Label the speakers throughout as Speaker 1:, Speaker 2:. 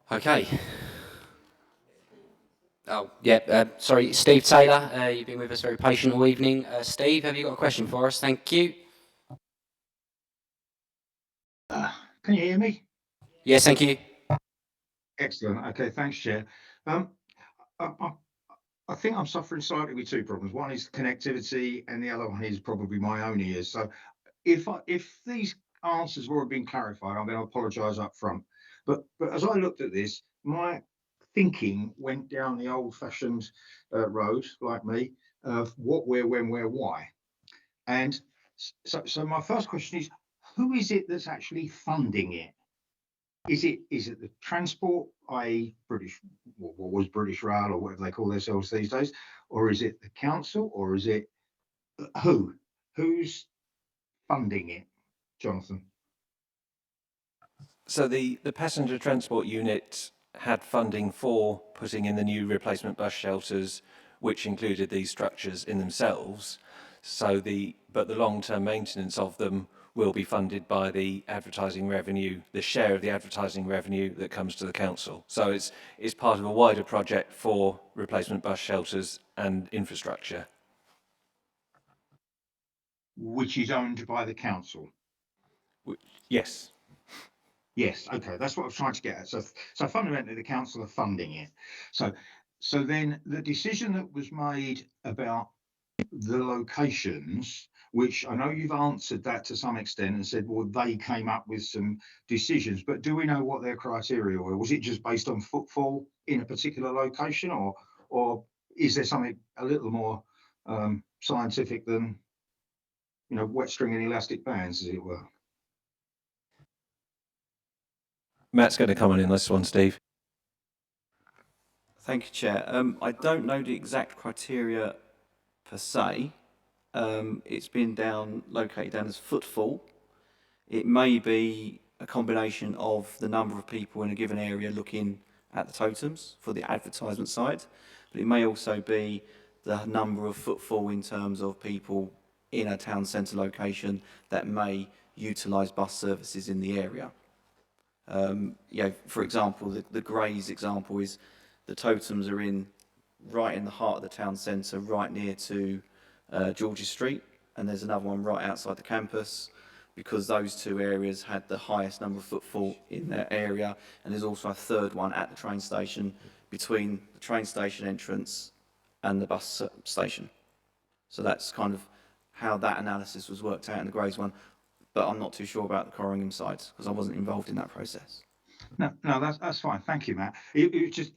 Speaker 1: Okay. Oh, yeah. Sorry, Steve Taylor. You've been with us very patient all evening. Steve, have you got a question for us? Thank you.
Speaker 2: Can you hear me?
Speaker 1: Yes, thank you.
Speaker 2: Excellent. Okay, thanks, Chair. Um, I, I, I think I'm suffering slightly with two problems. One is connectivity, and the other one is probably my own ears. So, if these answers have already been clarified, I'm going to apologise up front. But as I looked at this, my thinking went down the old-fashioned road, like me, of what, where, when, where, why. And so my first question is, who is it that's actually funding it? Is it the transport, i.e. British, what was British Rail or whatever they call themselves these days, or is it the council, or is it who? Who's funding it, Jonathan?
Speaker 3: So the passenger transport unit had funding for putting in the new replacement bus shelters, which included these structures in themselves. But the long-term maintenance of them will be funded by the advertising revenue, the share of the advertising revenue that comes to the council. So it's part of a wider project for replacement bus shelters and infrastructure.
Speaker 2: Which is owned by the council.
Speaker 3: Yes.
Speaker 2: Yes, okay, that's what I was trying to get at. So fundamentally, the council are funding it. So then the decision that was made about the locations, which I know you've answered that to some extent and said, well, they came up with some decisions, but do we know what their criteria were? Was it just based on footfall in a particular location, or is there something a little more scientific than wet string and elastic bands, as it were?
Speaker 3: Matt's going to comment in this one, Steve.
Speaker 4: Thank you, Chair. I don't know the exact criteria per se. It's been located down as footfall. It may be a combination of the number of people in a given area looking at the totems for the advertisement side, but it may also be the number of footfall in terms of people in a town centre location that may utilise bus services in the area. For example, the Greys example is the totems are right in the heart of the town centre, right near to George's Street, and there's another one right outside the campus, because those two areas had the highest number of footfall in their area, and there's also a third one at the train station between the train station entrance and the bus station. So that's kind of how that analysis was worked out in the Greys one, but I'm not too sure about the Corringham side because I wasn't involved in that process.
Speaker 2: No, that's fine. Thank you, Matt. It was just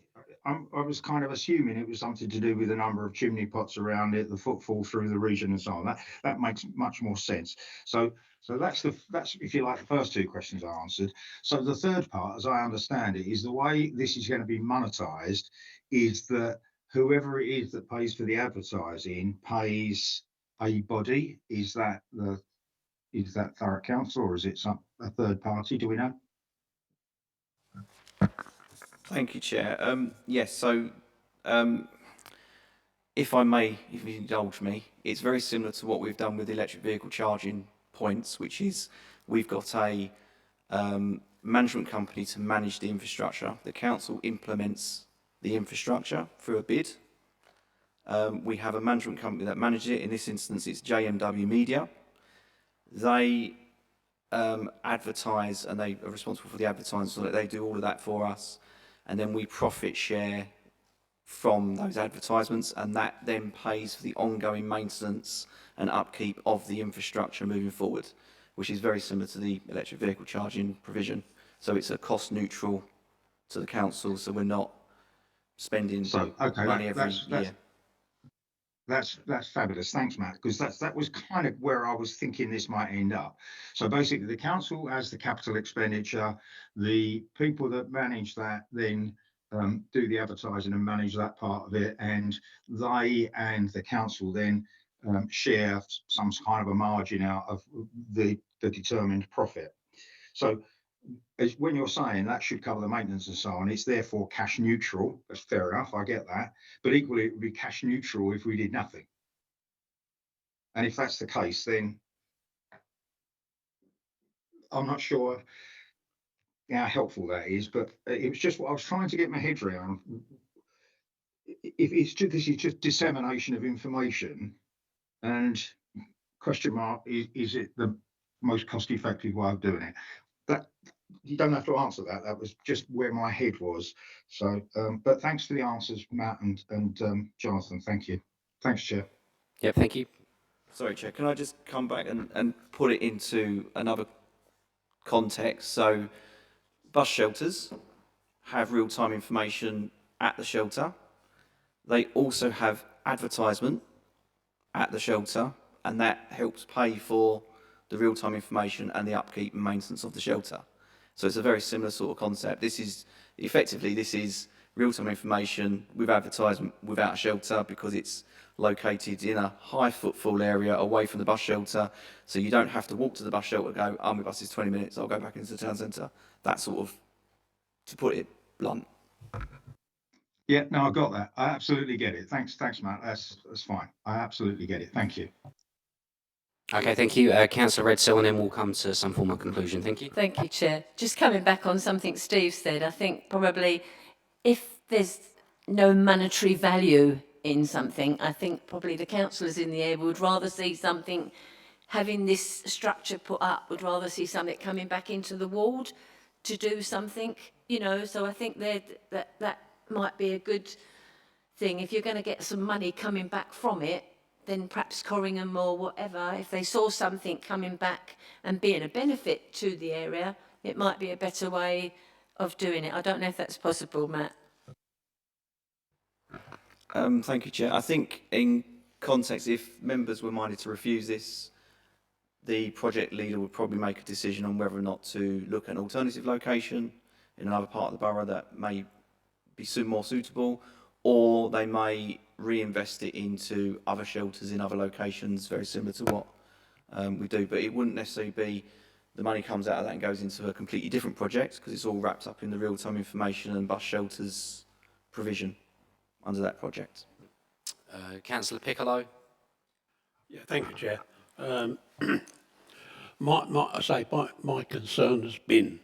Speaker 2: I was kind of assuming it was something to do with the number of chimney pots around it, the footfall through the region, and so on. That makes much more sense. So that's if you like the first two questions I answered. So the third part, as I understand it, is the way this is going to be monetized is that whoever it is that pays for the advertising pays a body. Is that Thurrock Council, or is it a third party? Do we know?
Speaker 4: Thank you, Chair. Yes, so if you indulge me, it's very similar to what we've done with electric vehicle charging points, which is we've got a management company to manage the infrastructure. The council implements the infrastructure through a bid. We have a management company that manages it. In this instance, it's JMW Media. They advertise, and they are responsible for the advertising, so that they do all of that for us, and then we profit share from those advertisements, and that then pays for the ongoing maintenance and upkeep of the infrastructure moving forward, which is very similar to the electric vehicle charging provision. So it's a cost neutral to the council, so we're not spending money every year.
Speaker 2: That's fabulous. Thanks, Matt, because that was kind of where I was thinking this might end up. So basically, the council has the capital expenditure. The people that manage that then do the advertising and manage that part of it, and they and the council then share some kind of a margin out of the determined profit. So when you're saying that should cover the maintenance and so on, it's therefore cash neutral. That's fair enough. I get that. But equally, it would be cash neutral if we did nothing. And if that's the case, then I'm not sure how helpful that is, but it was just what I was trying to get my head around. If it's just, this is just dissemination of information, and question mark, is it the most cost effective way of doing it? That you don't have to answer that. That was just where my head was. So, but thanks for the answers, Matt and Jonathan. Thank you. Thanks, Chair.
Speaker 1: Yep, thank you.
Speaker 4: Sorry, Chair, can I just come back and put it into another context? So, bus shelters have real-time information at the shelter. They also have advertisement at the shelter, and that helps pay for the real-time information and the upkeep and maintenance of the shelter. So it's a very similar sort of concept. This is real-time information with advertisement without a shelter, because it's located in a high footfall area away from the bus shelter, so you don't have to walk to the bus shelter and go, oh, my bus is 20 minutes, I'll go back into the town centre. That sort of, to put it blunt.
Speaker 2: Yeah, no, I got that. I absolutely get it. Thanks, Matt. That's fine. I absolutely get it. Thank you.
Speaker 1: Okay, thank you. Councillor Redsill, and then we'll come to some form of conclusion. Thank you.
Speaker 5: Thank you, Chair. Just coming back on something Steve said, I think probably if there's no monetary value in something, I think probably the councillors in the area would rather see something, having this structure put up, would rather see something coming back into the ward to do something, you know, so I think that might be a good thing. If you're going to get some money coming back from it, then perhaps Corringham or whatever, if they saw something coming back and being a benefit to the area, it might be a better way of doing it. I don't know if that's possible, Matt.
Speaker 4: Thank you, Chair. I think in context, if members were minded to refuse this, the project leader would probably make a decision on whether or not to look at an alternative location in another part of the borough that may be more suitable, or they may reinvest it into other shelters in other locations, very similar to what we do. But it wouldn't necessarily be the money comes out of that and goes into a completely different project, because it's all wrapped up in the real-time information and bus shelters provision under that project.
Speaker 1: Councillor Piccolo.
Speaker 6: Yeah, thank you, Chair. My concern has been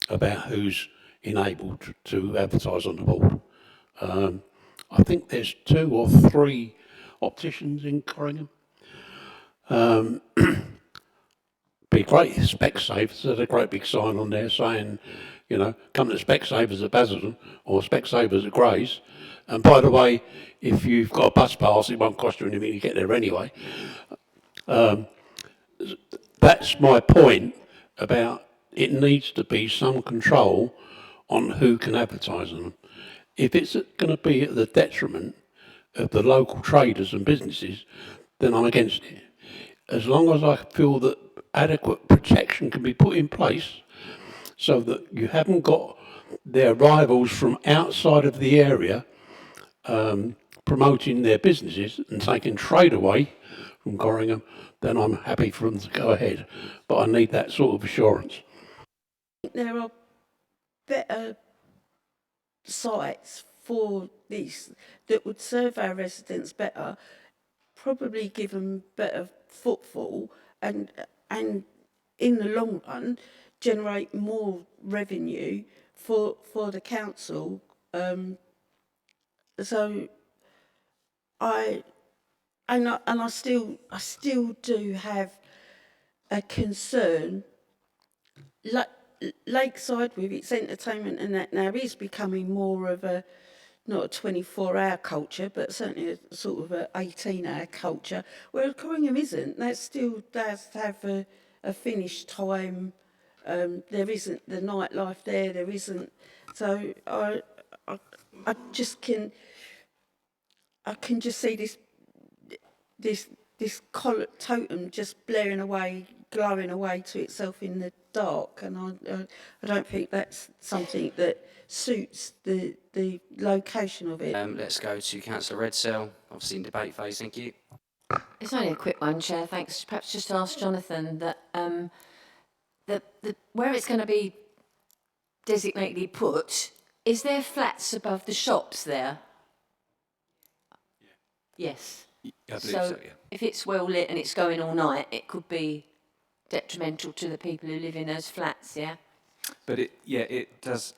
Speaker 6: about who's enabled to advertise on the board. I think there's 2 or 3 opticians in Corringham. Be great if Specsavers had a great big sign on there saying, you know, come to Specsavers at Basildon or Specsavers at Grays. And by the way, if you've got a bus pass, it won't cost you anything to get there anyway. That's my point about it needs to be some control on who can advertise on them. If it's going to be at the detriment of the local traders and businesses, then I'm against it. As long as I feel that adequate protection can be put in place so that you haven't got their rivals from outside of the area promoting their businesses and taking trade away from Corringham, then I'm happy for them to go ahead. But I need that sort of assurance.
Speaker 7: There are better sites for this that would serve our residents better, probably give them better footfall, and in the long run generate more revenue for the council. So I still do have a concern. Lakeside, with its entertainment and that now, is becoming more of a, not a 24-hour culture, but certainly a sort of a 18-hour culture, whereas Corringham isn't. That still does have a finish time. There isn't the nightlife there. There isn't. So I can just see this totem just blaring away, glowing away to itself in the dark, and I don't think that's something that suits the location of it.
Speaker 1: Let's go to Councillor Redsill, obviously in debate phase. Thank you.
Speaker 5: It's only a quick one, Chair. Thanks. Perhaps just ask Jonathan that where it's going to be designately put, is there flats above the shops there? Yes.
Speaker 3: I believe
Speaker 5: So
Speaker 3: yeah.
Speaker 5: if it's well lit and it's going all night, it could be detrimental to the people who live in those flats, yeah?
Speaker 3: But it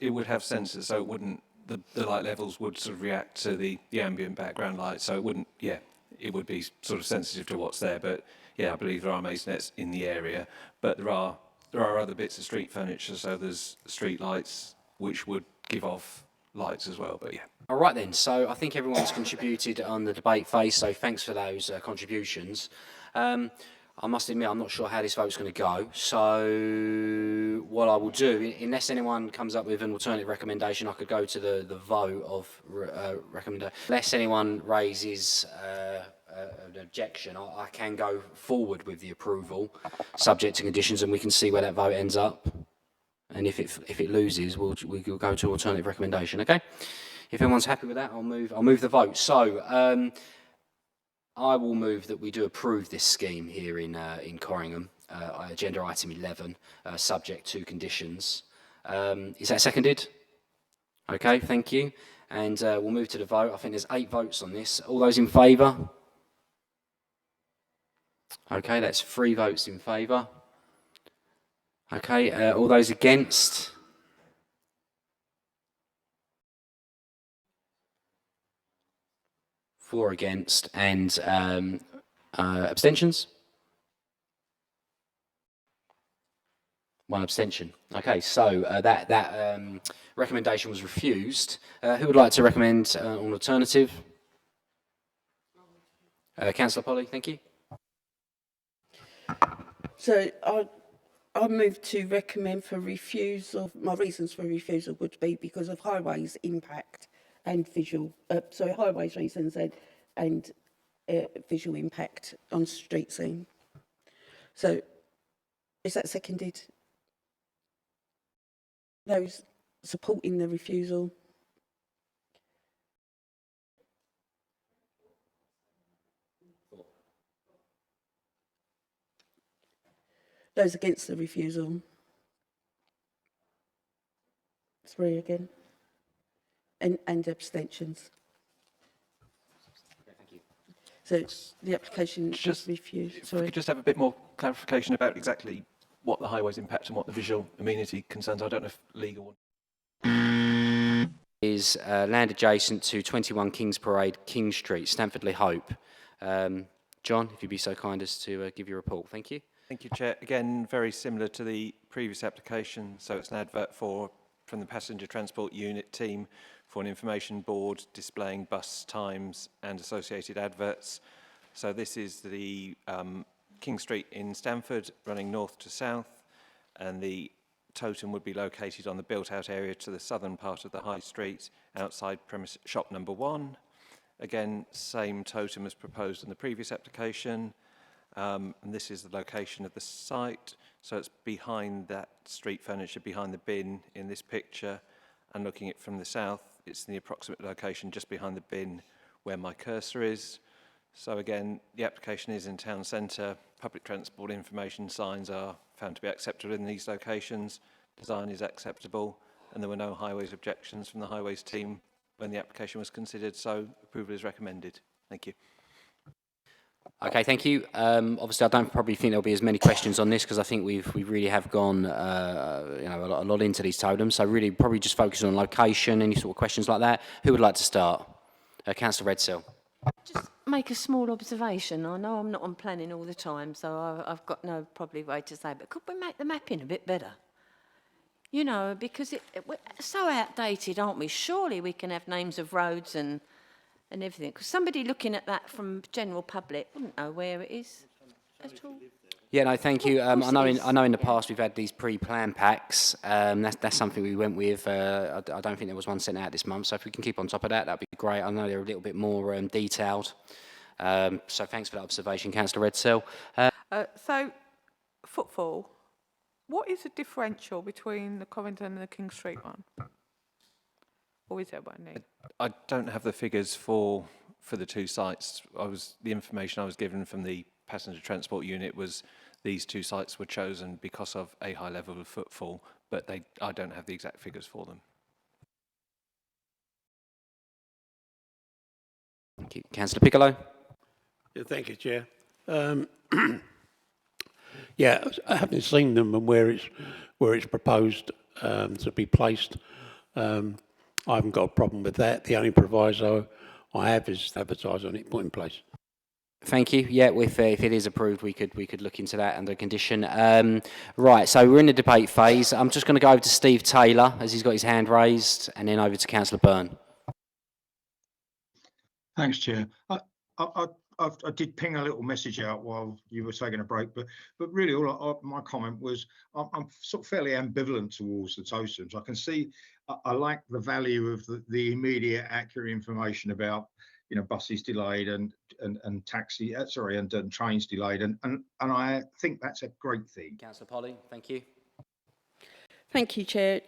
Speaker 3: would have sensors, so it wouldn't, the light levels would sort of react to the ambient background light, so it wouldn't, it would be sort of sensitive to what's there. But I believe there are masonets in the area, but there are other bits of street furniture, so there's street lights which would give off lights as well, but
Speaker 1: All right then, so I think everyone's contributed on the debate phase, so thanks for those contributions. I must admit, I'm not sure how this vote's going to go, so what I will do, unless anyone comes up with an alternative recommendation, I could go to the vote of recommendation. Unless anyone raises an objection, I can go forward with the approval, subject to conditions, and we can see where that vote ends up. And if it loses, we'll go to alternative recommendation. Okay. If everyone's happy with that, I'll move the vote. So I will move that we do approve this scheme here in Corringham, agenda item 11, subject to conditions. Is that seconded? Okay, thank you. And we'll move to the vote. I think there's 8 votes on this. All those in favour? Okay, that's 3 votes in favour. Okay, all those against? Four against, and abstentions? 1 abstention. Okay, so that recommendation was refused. Who would like to recommend an alternative? Councillor Polly, thank you.
Speaker 7: So I move to recommend for refusal. My reasons for refusal would be because of highways impact and visual. Highways reasons and visual impact on street scene. So, is that seconded? Those supporting the refusal. Those against the refusal. 3 again. And abstentions.
Speaker 1: Thank you.
Speaker 7: So the application
Speaker 3: Just-
Speaker 7: is refused.
Speaker 3: if we
Speaker 7: Sorry.
Speaker 3: could just have a bit more clarification about exactly what the highways impact and what the visual amenity concerns. I don't know if legal.
Speaker 1: Is land adjacent to 21 Kings Parade, King Street, Stanford-le-Hope. John, if you'd be so kind as to give your report. Thank you.
Speaker 3: Thank you, Chair. Again, very similar to the previous application. So it's an advert from the passenger transport unit team for an information board displaying bus times and associated adverts. So this is the King Street in Stanford, running north to south, and the Totem would be located on the built-out area to the southern part of the high street, outside premise shop number 1. Again, same totem as proposed in the previous application. And this is the location of the site. So it's behind that street furniture, behind the bin in this picture. And looking at it from the south, it's the approximate location just behind the bin where my cursor is. So again, the application is in town centre. Public transport information signs are found to be acceptable in these locations. Design is acceptable, and there were no highways objections from the highways team when the application was considered. So approval is recommended. Thank you.
Speaker 1: Okay, thank you. Obviously, I don't probably think there'll be as many questions on this because I think we really have gone, a lot into these totems. So really, probably just focus on location, any sort of questions like that. Who would like to start? Councillor Redsill.
Speaker 5: Just make a small observation. I know I'm not on planning all the time, so I've got no probably way to say, but could we make the mapping a bit better? You know, because we're so outdated, aren't we? Surely we can have names of roads and everything. Because somebody looking at that from general public wouldn't know where it is at all.
Speaker 1: Yeah, no, thank you. I know in the past we've had these pre-plan packs. That's something we went with. I don't think there was one sent out this month, so if we can keep on top of that, that'd be great. I know they're a little bit more detailed. So thanks for that observation, Councillor Redsill.
Speaker 8: So, footfall. What is the differential between the Covington and the King Street one? Or is there one need?
Speaker 3: I don't have the figures for the two sites. The information I was given from the passenger transport unit was these two sites were chosen because of a high level of footfall, but I don't have the exact figures for them.
Speaker 1: Thank you. Councillor Piccolo.
Speaker 6: Yeah, thank you, Chair. Yeah, I haven't seen them and where it's proposed to be placed. I haven't got a problem with that. The only proviso I have is advertise on it, put in place.
Speaker 1: Thank you. Yeah, if it is approved, we could look into that under condition. Right, so we're in the debate phase. I'm just going to go over to Steve Taylor as he's got his hand raised, and then over to Councillor Byrne.
Speaker 2: Thanks, Chair. I did ping a little message out while you were taking a break, but really my comment was I'm sort of fairly ambivalent towards the totems. I can see I like the value of the immediate accurate information about buses delayed and taxi and trains delayed, and I think that's a great thing.
Speaker 1: Councillor Polly, thank you.
Speaker 7: Thank you, Chair.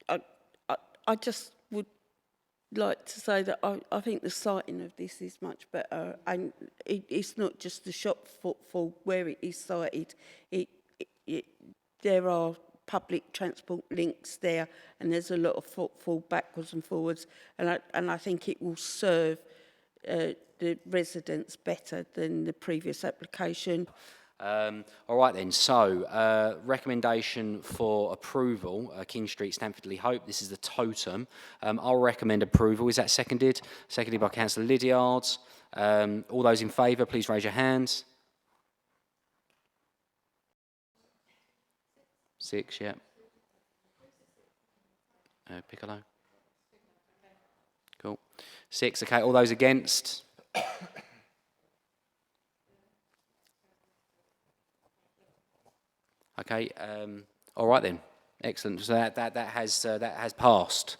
Speaker 7: I just would like to say that I think the siting of this is much better, and it's not just the shop footfall where it is sited. There are public transport links there, and there's a lot of footfall backwards and forwards, and I think it will serve the residents better than the previous application.
Speaker 1: All right then, so recommendation for approval, King Street, Stanford-le-Hope. This is the totem. I'll recommend approval. Is that seconded? Seconded by Councillor Lydiard. All those in favour, please raise your hands. 6, yeah. Piccolo. Cool. 6, okay. All those against? Okay. All right then. Excellent. So that has passed.